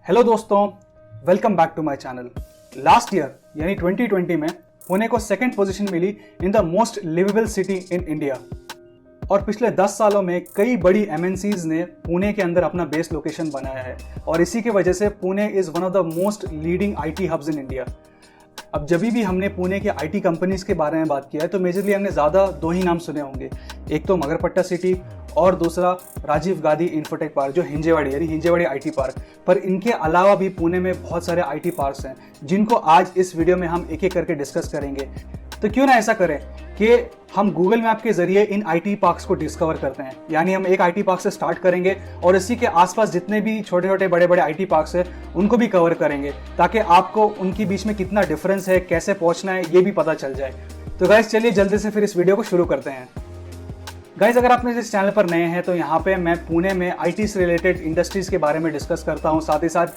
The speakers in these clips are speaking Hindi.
हेलो दोस्तों, welcome back to my channel. Last year यानी 2020 में पुणे को सेकंड पोजीशन मिली in the most livable city in India. और पिछले 10 सालों में कई बड़ी एमएनसीज ने पुणे के अंदर अपना बेस लोकेशन बनाया है और इसी की वजह से Pune is one of the most leading IT hubs in India. अब जब भी हमने पुणे के आईटी कंपनीज के बारे में बात किया है तो मेजरली हमने ज़्यादा दो ही नाम सुने होंगे, एक तो मगरपट्टा सिटी और दूसरा राजीव गांधी इंफोटेक पार्क जो हिंजेवाड़ी यानी हिंजेवाड़ी आईटी पार्क। पर इनके अलावा भी पुणे में बहुत सारे आईटी पार्क्स हैं जिनको आज इस वीडियो में हम एक एक करके डिस्कस करेंगे। तो क्यों ना ऐसा करें कि हम गूगल मैप के जरिए इन आईटी पार्क्स को डिस्कवर करते हैं। यानी हम एक आईटी पार्क से स्टार्ट करेंगे और इसी के आसपास जितने भी छोटे छोटे बड़े बड़े आईटी पार्क्स हैं उनको भी कवर करेंगे ताकि आपको उनके बीच में कितना डिफरेंस है, कैसे पहुंचना है, ये भी पता चल जाए। तो गाइस चलिए जल्दी से फिर इस वीडियो को शुरू करते हैं। गाइस अगर आप मेरे इस चैनल पर नए हैं तो यहाँ पे मैं पुणे में आईटी से रिलेटेड इंडस्ट्रीज के बारे में डिस्कस करता हूँ, साथ ही साथ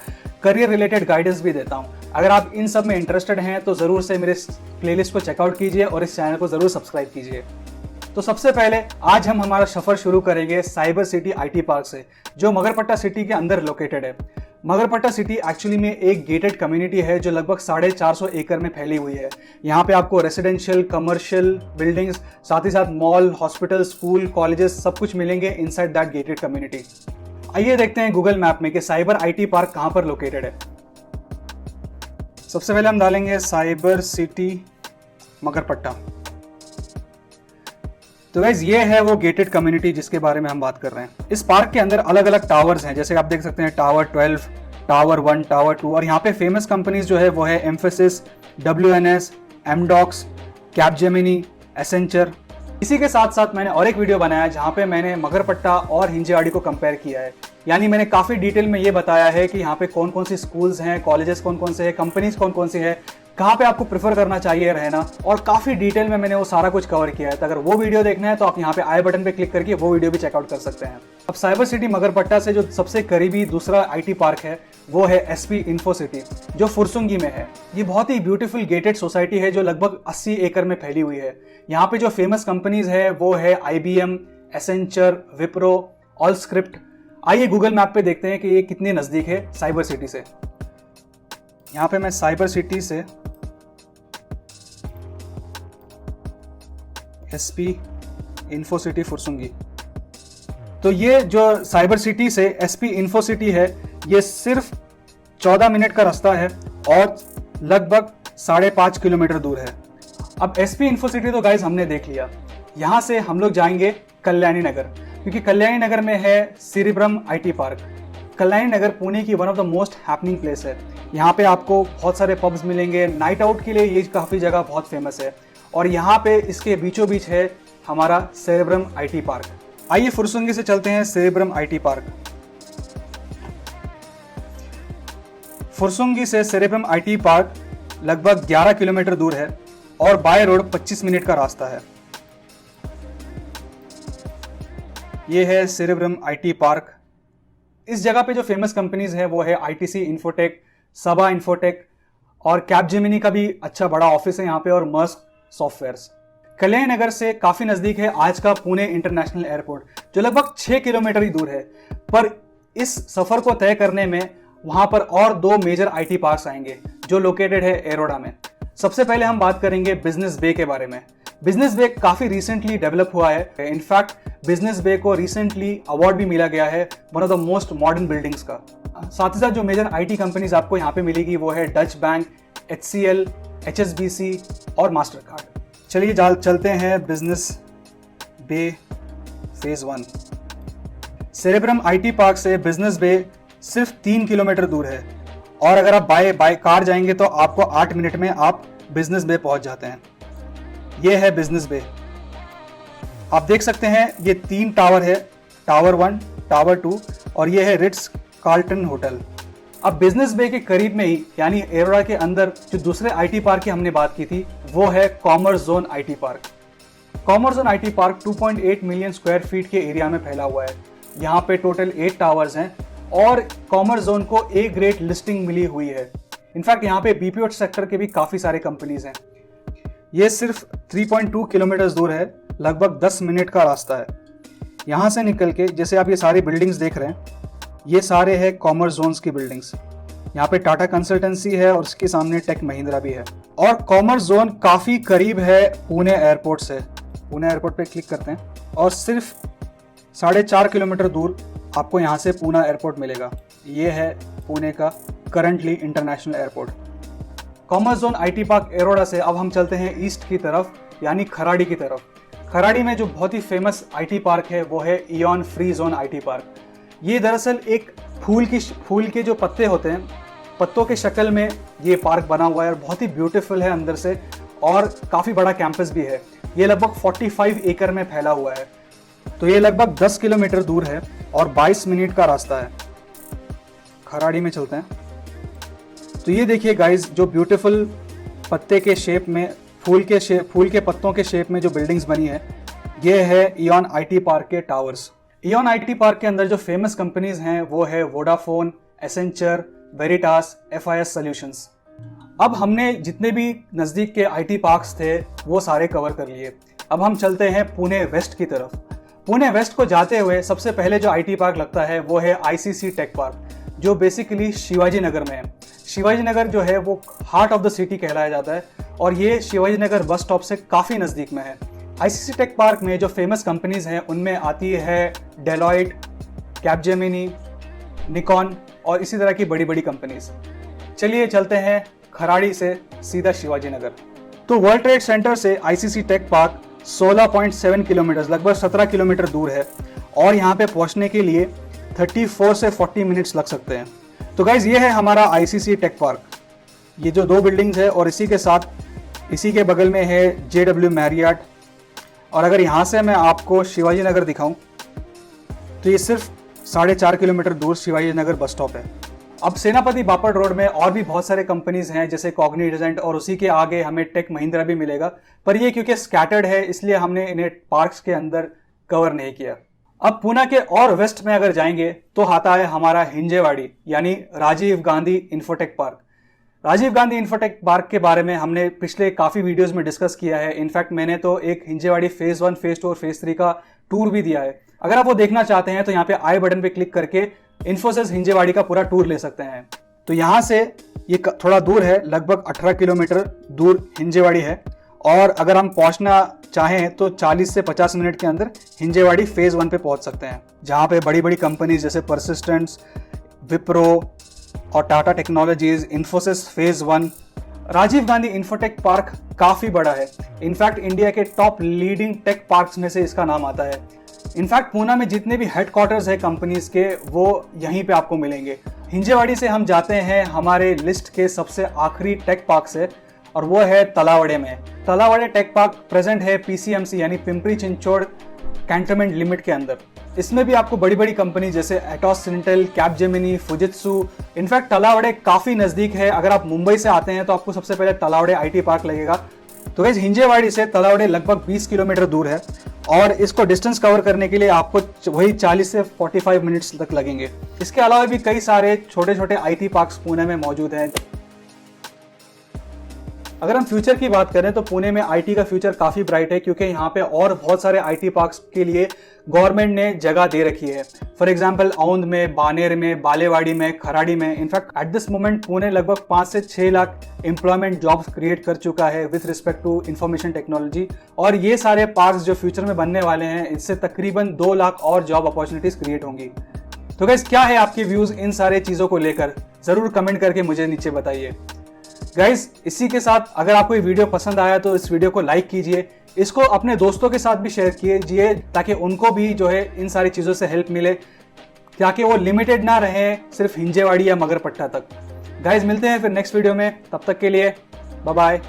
करियर रिलेटेड गाइडेंस भी देता हूँ। अगर आप इन सब में इंटरेस्टेड हैं तो ज़रूर से मेरे प्लेलिस्ट को चेकआउट कीजिए और इस चैनल को ज़रूर सब्सक्राइब कीजिए। तो सबसे पहले आज हम हमारा सफ़र शुरू करेंगे साइबर सिटी आईटी पार्क से जो मगरपट्टा सिटी के अंदर लोकेटेड है। मगरपट्टा सिटी एक्चुअली में एक गेटेड कम्युनिटी है जो लगभग 450 एकड़ में फैली हुई है। यहाँ पे आपको रेसिडेंशियल, कमर्शियल बिल्डिंग्स, साथ ही साथ मॉल, हॉस्पिटल, स्कूल, कॉलेजेस सब कुछ मिलेंगे इनसाइड दैट गेटेड कम्युनिटी। आइए देखते हैं गूगल मैप में कि साइबर आईटी पार्क कहाँ पर लोकेटेड है। सबसे पहले हम डालेंगे साइबर सिटी मगरपट्टा। तो गाइज ये है वो गेटेड कम्युनिटी जिसके बारे में हम बात कर रहे हैं। इस पार्क के अंदर अलग अलग टावर्स हैं, जैसे आप देख सकते हैं टावर 12, टावर 1, टावर 2। और यहाँ पे फेमस कंपनीज जो है वो है emphasis, WNS, Amdocs, Capgemini, Accenture. इसी के साथ साथ मैंने और एक वीडियो बनाया जहाँ पे मैंने मगरपट्टा और हिंजेवाड़ी को कंपेयर किया है। यानी मैंने काफ़ी डिटेल में ये बताया है कि यहाँ पे कौन कौन सी स्कूल्स हैं, कॉलेजेस कौन कौन से हैं, कंपनीज कौन कौन सी है, कहाँ पे आपको प्रेफर करना चाहिए रहना, और काफ़ी डिटेल में मैंने वो सारा कुछ कवर किया है। तो अगर वो वीडियो देखना है तो आप यहाँ पे आई बटन पे क्लिक करके वो वीडियो भी चेकआउट कर सकते हैं। अब साइबर सिटी मगरपट्टा से जो सबसे करीबी दूसरा आईटी पार्क है वो है SP इन्फो सिटी जो फुरसुंगी में है। ये बहुत ही ब्यूटीफुल गेटेड सोसाइटी है जो लगभग 80 एकड़ में फैली हुई है। यहाँ पे जो फेमस कंपनीज है वो है IBM, एसेंचर, विप्रो, ऑलस्क्रिप्ट। आइए गूगल मैप पे देखते हैं कि ये कितने नज़दीक है साइबर सिटी से। यहाँ पे मैं साइबर सिटी से SP इन्फो सिटी फुरसुंगी, तो ये जो साइबर सिटी से SP इन्फो सिटी है ये सिर्फ 14 मिनट का रास्ता है और लगभग 5.5 किलोमीटर दूर है। अब SP इन्फो सिटी तो गाइस हमने देख लिया। यहाँ से हम लोग जाएंगे कल्याणी नगर, क्योंकि कल्याणी नगर में है cerebrum IT park. Kalyani Nagar Pune की one of the most happening place है। यहाँ पे आपको बहुत सारे पब्स मिलेंगे, नाइट आउट के लिए ये काफ़ी जगह बहुत फेमस है। और यहाँ पे इसके बीचों बीच है हमारा सेरेब्रम आईटी पार्क। आइए फुरसुंगी से चलते हैं सेरेब्रम आईटी पार्क। फुरसुंगी से सेरेब्रम आईटी पार्क लगभग 11 किलोमीटर दूर है और बाय रोड 25 मिनट का रास्ता है। ये है सेरेब्रम आईटी पार्क। इस जगह पे जो फेमस कंपनीज है वो है ITC इन्फोटेक, सबा इन्फोटेक और कैपजेमिनी का भी अच्छा बड़ा ऑफिस है यहाँ पे, और मर्स्क सॉफ्टवेयर्स। कल्याणी नगर से काफ़ी नज़दीक है आज का पुणे इंटरनेशनल एयरपोर्ट जो लगभग 6 किलोमीटर ही दूर है। पर इस सफ़र को तय करने में वहाँ पर और 2 मेजर आईटी पार्क्स आएंगे जो लोकेटेड है एरोडा में। सबसे पहले हम बात करेंगे बिजनेस बे के बारे में। बिजनेस बे काफ़ी रिसेंटली डेवलप हुआ है। इनफैक्ट बिजनेस बे को रिसेंटली अवार्ड भी मिला गया है one of the most modern buildings का। साथ ही साथ जो मेजर आईटी कंपनीज आपको यहाँ पे मिलेगी वो है डच बैंक, HCL, HSBC और मास्टर कार्ड। चलिए चलते हैं Business Bay phase 1। Cerebrum IT Park से बिजनेस बे सिर्फ 3 किलोमीटर दूर है और अगर आप बाय कार जाएंगे तो आपको 8 मिनट में आप बिजनेस बे पहुंच जाते हैं। ये है बिजनेस बे। आप देख सकते हैं ये 3 टावर है, टावर 1, टावर 2 और ये है रिट्स कार्लटन होटल। अब बिजनेस बे के करीब में ही यानी एरोडा के अंदर जो दूसरे आईटी पार्क की हमने बात की थी वो है commerce zone IT park. Commerce zone IT park 2.8 million square feet के एरिया में फैला हुआ है। यहाँ पे टोटल 8 टावर्स हैं और कॉमर्स जोन को A ग्रेड लिस्टिंग मिली हुई है। इनफैक्ट यहाँ पे BPO सेक्टर के भी काफ़ी सारे कंपनीज हैं। ये सिर्फ 3.2 किलोमीटर दूर है, लगभग 10 मिनट का रास्ता है। यहाँ से निकल के जैसे आप ये सारी बिल्डिंग्स देख रहे हैं ये सारे हैं कॉमर्स जोन्स की बिल्डिंग्स। यहाँ पे टाटा कंसल्टेंसी है और उसके सामने टेक महिंद्रा भी है। और कॉमर्स जोन काफ़ी करीब है पुणे एयरपोर्ट से। पुणे एयरपोर्ट पे क्लिक करते हैं और सिर्फ 4.5 किलोमीटर दूर आपको यहाँ से पूना एयरपोर्ट मिलेगा। ये है पुणे का currently international airport. Commerce zone IT park Yerawada से अब हम चलते हैं ईस्ट की तरफ, यानी खराड़ी की तरफ। खराड़ी में जो बहुत ही फेमस आईटी पार्क है वो है ion free zone IT park. ये दरअसल एक फूल के जो पत्ते होते हैं, पत्तों के शक्ल में ये पार्क बना हुआ है और बहुत ही ब्यूटीफुल है अंदर से, और काफ़ी बड़ा कैंपस भी है। ये लगभग 45 एकड़ में फैला हुआ है। तो ये लगभग 10 किलोमीटर दूर है और 22 मिनट का रास्ता है। खराड़ी में चलते हैं। तो ये देखिए गाइस, जो ब्यूटीफुल पत्ते के शेप में, फूल के पत्तों के शेप में जो बिल्डिंग्स बनी है, ये है इयॉन आईटी पार्क के टावर्स। इयॉन आईटी पार्क के अंदर जो फेमस कंपनीज हैं वो है Vodafone, Accenture, Veritas, FIS solutions. अब हमने जितने भी नज़दीक के आईटी पार्क्स थे वो सारे कवर कर लिए। अब हम चलते हैं पुणे वेस्ट की तरफ। पुणे वेस्ट को जाते हुए सबसे पहले जो आईटी पार्क लगता है वो है ICC टेक पार्क, जो बेसिकली शिवाजी नगर में है। शिवाजी नगर जो है वो हार्ट ऑफ द सिटी कहलाया जाता है और ये शिवाजी नगर बस स्टॉप से काफ़ी नज़दीक में है। ICC टेक पार्क में जो फेमस कंपनीज हैं उनमें आती है डेलॉयट, कैपजेमिनी, निकॉन और इसी तरह की बड़ी बड़ी कंपनीज। चलिए चलते हैं खराड़ी से सीधा शिवाजी नगर। तो वर्ल्ड ट्रेड सेंटर से ICC टेक पार्क 16.7 किलोमीटर, लगभग 17 किलोमीटर दूर है और यहाँ पे पहुँचने के लिए 34 से 40 मिनट्स लग सकते हैं। तो गाइज ये है हमारा ICC टेक पार्क। ये जो दो बिल्डिंग्स है और इसी के साथ इसी के बगल में है JW मैरियट। और अगर यहाँ से मैं आपको शिवाजी नगर दिखाऊं तो ये सिर्फ 4.5 किलोमीटर दूर शिवाजी नगर बस स्टॉप है। अब सेनापति बापट रोड में और भी बहुत सारे कंपनीज हैं जैसे कॉग्निजेंट, और उसी के आगे हमें टेक महिंद्रा भी मिलेगा, पर ये क्योंकि स्कैटर्ड है इसलिए हमने इन्हें पार्क्स के अंदर कवर नहीं किया। अब पुणे के और वेस्ट में अगर जाएंगे तो आता है हमारा हिंजेवाड़ी, यानी Rajiv Gandhi Infotech Park. Rajiv Gandhi Infotech Park के बारे में हमने पिछले काफ़ी वीडियोस में डिस्कस किया है। इनफैक्ट मैंने तो एक हिंजेवाड़ी फेज़ 1, फेज़ 2 और फेज़ 3 का टूर भी दिया है। अगर आप वो देखना चाहते हैं तो यहाँ पे आई बटन पे क्लिक करके इन्फोसिस हिंजेवाड़ी का पूरा टूर ले सकते हैं। तो यहाँ से ये थोड़ा दूर है, लगभग 18 किलोमीटर दूर हिंजेवाड़ी है, और अगर हम पहुँचना चाहें तो 40 से 50 मिनट के अंदर हिंजेवाड़ी फेज़ 1 पे पहुँच सकते हैं, जहाँ पे बड़ी बड़ी कंपनीज जैसे परसिस्टेंट्स, विप्रो और Tata Technologies, Infosys phase 1। Rajiv Gandhi Infotech Park काफ़ी बड़ा है। इनफैक्ट इंडिया के टॉप लीडिंग टेक पार्क्स में से इसका नाम आता है। इनफैक्ट पूना में जितने भी हेडक्वार्टर्स है कंपनीज के वो यहीं पे आपको मिलेंगे। हिंजेवाड़ी से हम जाते हैं हमारे लिस्ट के सबसे आखिरी टेक पार्क से, और वो है तलावड़े में। तलावड़े टेक पार्क प्रेजेंट है PCMC यानी पिंपरी चिंचोड़ कैंटोनमेंट लिमिट के अंदर। इसमें भी आपको बड़ी बड़ी कंपनी जैसे एटॉस, सिंटेल, कैपजेमिनी, फुजित्सु। इनफैक्ट तलावड़े काफ़ी नज़दीक है। अगर आप मुंबई से आते हैं तो आपको सबसे पहले तलावड़े आईटी पार्क लगेगा। तो गाइस हिंजेवाड़ी से तलावड़े लगभग 20 किलोमीटर दूर है और इसको डिस्टेंस कवर करने के लिए आपको वही 40 से 45 मिनट्स तक लगेंगे। इसके अलावा भी कई सारे छोटे छोटे आईटी पार्क्स पुणे में मौजूद हैं। अगर हम फ्यूचर की बात करें तो पुणे में आईटी का फ्यूचर काफ़ी ब्राइट है, क्योंकि यहाँ पे और बहुत सारे आईटी पार्क्स के लिए गवर्नमेंट ने जगह दे रखी है। फॉर एग्जांपल औंध में, बानेर में, बालेवाड़ी में, खराड़ी में। In fact at this moment Pune लगभग 5 से 6 लाख एम्प्लॉयमेंट जॉब्स क्रिएट कर चुका है with respect to information technology. और ये सारे पार्क्स जो फ्यूचर में बनने वाले हैं, इससे तकरीबन 2 लाख और जॉब अपॉर्चुनिटीज क्रिएट होंगी। तो गाइस क्या है आपके व्यूज़ इन सारे चीज़ों को लेकर, ज़रूर कमेंट करके मुझे नीचे बताइए। गाइज इसी के साथ अगर आपको ये वीडियो पसंद आया तो इस वीडियो को लाइक कीजिए, इसको अपने दोस्तों के साथ भी शेयर कीजिए ताकि उनको भी जो है इन सारी चीज़ों से हेल्प मिले, ताकि वो लिमिटेड ना रहे सिर्फ हिंजेवाड़ी या मगरपट्टा तक। गाइज मिलते हैं फिर नेक्स्ट वीडियो में, तब तक के लिए बाय बाय।